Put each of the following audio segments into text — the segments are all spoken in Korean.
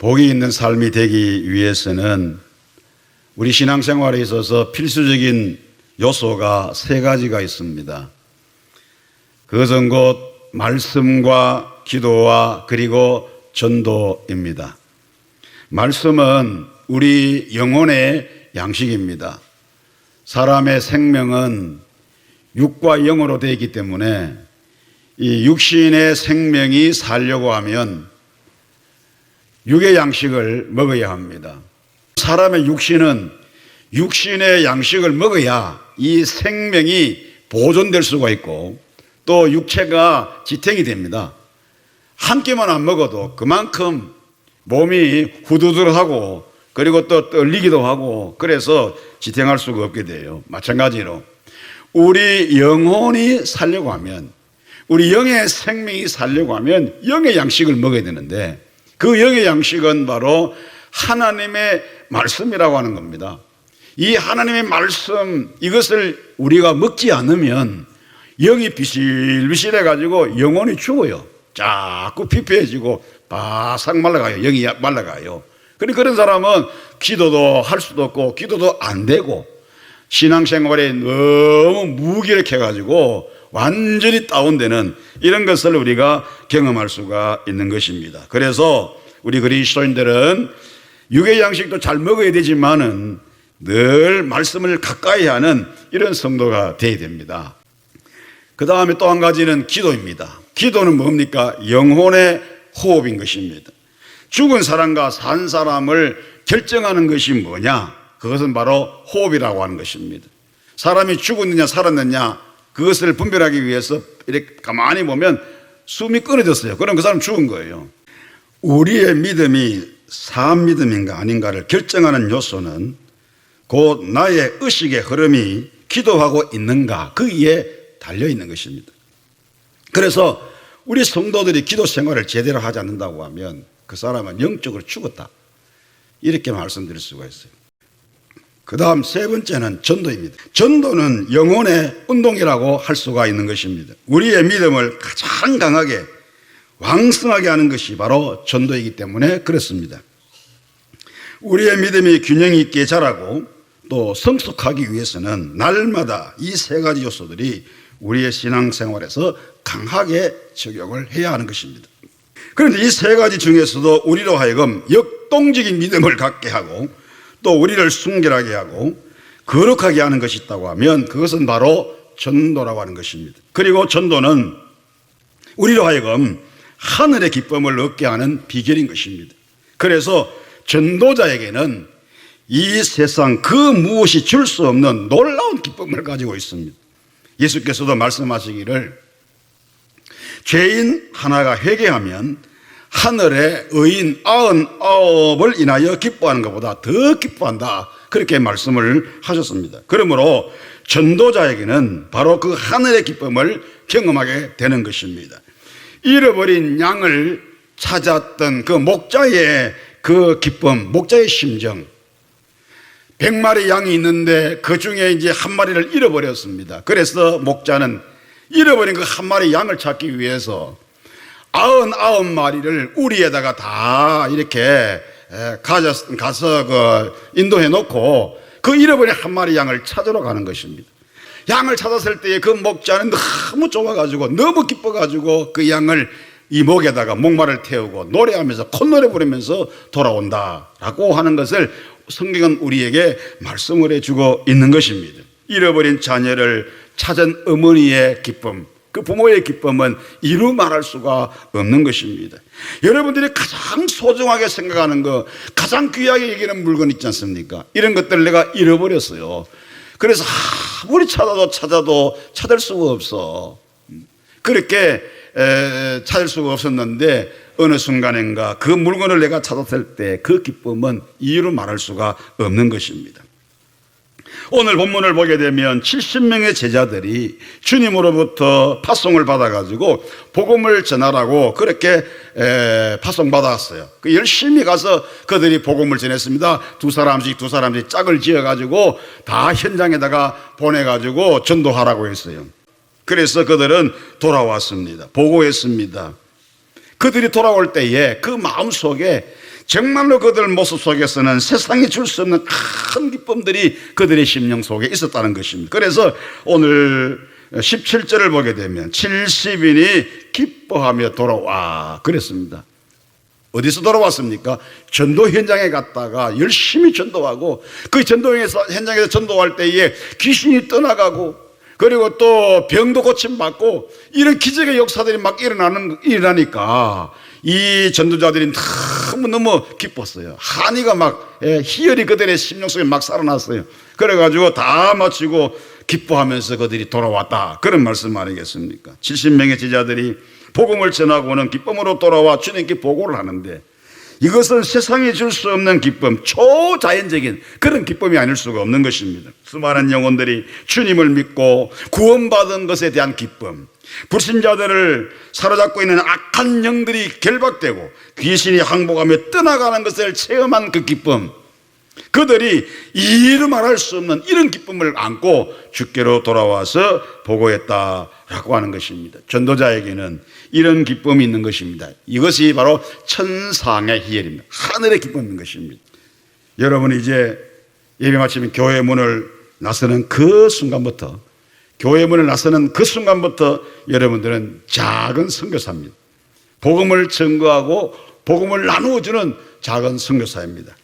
복이 있는 삶이 되기 위해서는 우리 신앙생활에 있어서 필수적인 요소가 세 가지가 있습니다. 그것은 곧 말씀과 기도와 그리고 전도입니다. 말씀은 우리 영혼의 양식입니다. 사람의 생명은 육과 영으로 되어 있기 때문에 이 육신의 생명이 살려고 하면 육의 양식을 먹어야 합니다. 사람의 육신은 육신의 양식을 먹어야 이 생명이 보존될 수가 있고 또 육체가 지탱이 됩니다. 한 끼만 안 먹어도 그만큼 몸이 후두두하고 그리고 또 떨리기도 하고 그래서 지탱할 수가 없게 돼요. 마찬가지로 우리 영혼이 살려고 하면 우리 영의 생명이 살려고 하면 영의 양식을 먹어야 되는데 그 영의 양식은 바로 하나님의 말씀이라고 하는 겁니다. 이 하나님의 말씀 이것을 우리가 먹지 않으면 영이 비실비실해 가지고 영혼이 죽어요. 자꾸 피폐해지고 바싹 말라가요. 영이 말라가요. 그런 사람은 기도도 할 수도 없고 기도도 안 되고 신앙생활에 너무 무기력해 가지고 완전히 다운되는 이런 것을 우리가 경험할 수가 있는 것입니다. 그래서 우리 그리스도인들은 육의 양식도 잘 먹어야 되지만은 늘 말씀을 가까이 하는 이런 성도가 되어야 됩니다. 그 다음에 또 한 가지는 기도입니다. 기도는 뭡니까? 영혼의 호흡인 것입니다. 죽은 사람과 산 사람을 결정하는 것이 뭐냐? 그것은 바로 호흡이라고 하는 것입니다. 사람이 죽었느냐 살았느냐 그것을 분별하기 위해서 이렇게 가만히 보면 숨이 끊어졌어요. 그럼 그 사람 죽은 거예요. 우리의 믿음이 사람 믿음인가 아닌가를 결정하는 요소는 곧 나의 의식의 흐름이 기도하고 있는가 거기에 달려있는 것입니다. 그래서 우리 성도들이 기도 생활을 제대로 하지 않는다고 하면 그 사람은 영적으로 죽었다 이렇게 말씀드릴 수가 있어요. 그 다음 세 번째는 전도입니다. 전도는 영혼의 운동이라고 할 수가 있는 것입니다. 우리의 믿음을 가장 강하게 왕성하게 하는 것이 바로 전도이기 때문에 그렇습니다. 우리의 믿음이 균형 있게 자라고 또 성숙하기 위해서는 날마다 이 세 가지 요소들이 우리의 신앙생활에서 강하게 적용을 해야 하는 것입니다. 그런데 이 세 가지 중에서도 우리로 하여금 역동적인 믿음을 갖게 하고 또 우리를 순결하게 하고 거룩하게 하는 것이 있다고 하면 그것은 바로 전도라고 하는 것입니다. 그리고 전도는 우리로 하여금 하늘의 기쁨을 얻게 하는 비결인 것입니다. 그래서 전도자에게는 이 세상 그 무엇이 줄 수 없는 놀라운 기쁨을 가지고 있습니다. 예수께서도 말씀하시기를 죄인 하나가 회개하면 하늘의 의인 99을 인하여 기뻐하는 것보다 더 기뻐한다 그렇게 말씀을 하셨습니다. 그러므로 전도자에게는 바로 그 하늘의 기쁨을 경험하게 되는 것입니다. 잃어버린 양을 찾았던 그 목자의 그 기쁨, 목자의 심정. 100마리 양이 있는데 그 중에 이제 한 마리를 잃어버렸습니다. 그래서 목자는 잃어버린 그 한 마리 양을 찾기 위해서 99마리를 우리에다가 다 이렇게 가서 그 인도해 놓고 그 잃어버린 한 마리 양을 찾으러 가는 것입니다. 양을 찾았을 때에 그 목자는 너무 좋아가지고 너무 기뻐가지고 그 양을 이 목에다가 목말을 태우고 노래하면서 콧노래 부르면서 돌아온다라고 하는 것을 성경은 우리에게 말씀을 해주고 있는 것입니다. 잃어버린 자녀를 찾은 어머니의 기쁨, 그 부모의 기쁨은 이루 말할 수가 없는 것입니다. 여러분들이 가장 소중하게 생각하는 거, 가장 귀하게 여기는 물건 있지 않습니까? 이런 것들을 내가 잃어버렸어요. 그래서 아무리 찾아도 찾을 수가 없어. 그렇게 찾을 수가 없었는데 어느 순간인가 그 물건을 내가 찾았을 때 그 기쁨은 이유로 말할 수가 없는 것입니다. 오늘 본문을 보게 되면 70명의 제자들이 주님으로부터 파송을 받아가지고 복음을 전하라고 그렇게 파송받았어요. 열심히 가서 그들이 복음을 전했습니다. 두 사람씩 짝을 지어가지고 다 현장에다가 보내가지고 전도하라고 했어요. 그래서 그들은 돌아왔습니다. 보고했습니다. 그들이 돌아올 때에 그 마음 속에 정말로 그들 모습 속에서는 세상에 줄 수 없는 큰 기쁨들이 그들의 심령 속에 있었다는 것입니다. 그래서 오늘 17절을 보게 되면 70인이 기뻐하며 돌아와 그랬습니다. 어디서 돌아왔습니까? 전도 현장에 갔다가 열심히 전도하고 그 전도 현장에서 전도할 때에 귀신이 떠나가고 그리고 또 병도 고침받고 이런 기적의 역사들이 막 일어나니까 이 전도자들이 너무너무 기뻤어요. 한이가 막 희열이 그들의 심령 속에 막 살아났어요. 그래가지고 다 마치고 기뻐하면서 그들이 돌아왔다, 그런 말씀 아니겠습니까? 70명의 제자들이 복음을 전하고는 기쁨으로 돌아와 주님께 보고를 하는데 이것은 세상에 줄 수 없는 기쁨, 초자연적인 그런 기쁨이 아닐 수가 없는 것입니다. 수많은 영혼들이 주님을 믿고 구원받은 것에 대한 기쁨, 불신자들을 사로잡고 있는 악한 영들이 결박되고 귀신이 항복하며 떠나가는 것을 체험한 그 기쁨, 그들이 이루 말할 수 없는 이런 기쁨을 안고 주께로 돌아와서 보고했다라고 하는 것입니다. 전도자에게는 이런 기쁨이 있는 것입니다. 이것이 바로 천상의 희열입니다. 하늘의 기쁨인 것입니다. 여러분이 이제 예배 마치면 교회 문을 나서는 그 순간부터, 교회 문을 나서는 그 순간부터 여러분들은 작은 선교사입니다. 복음을 증거하고 복음을 나누어주는 작은 선교사입니다.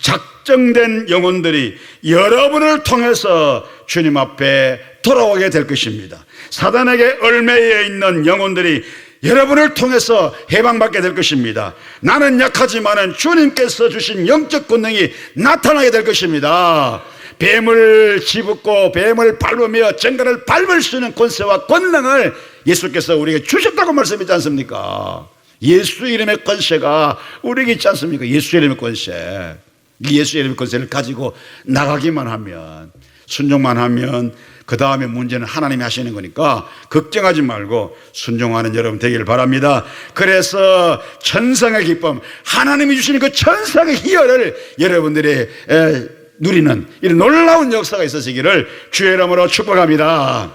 작정된 영혼들이 여러분을 통해서 주님 앞에 돌아오게 될 것입니다. 사단에게 얽매여 있는 영혼들이 여러분을 통해서 해방받게 될 것입니다. 나는 약하지만은 주님께서 주신 영적 권능이 나타나게 될 것입니다. 뱀을 집었고 뱀을 밟으며 정갈을 밟을 수 있는 권세와 권능을 예수께서 우리에게 주셨다고 말씀했지 않습니까? 예수 이름의 권세가 우리에게 있지 않습니까? 예수 이름의 권세. 이 예수 이름의 권세를 가지고 나가기만 하면, 순종만 하면 그 다음에 문제는 하나님이 하시는 거니까 걱정하지 말고 순종하는 여러분 되기를 바랍니다. 그래서 천상의 기쁨, 하나님이 주시는 그 천상의 희열을 여러분들이 누리는 이런 놀라운 역사가 있으시기를 주의 이름으로 축복합니다.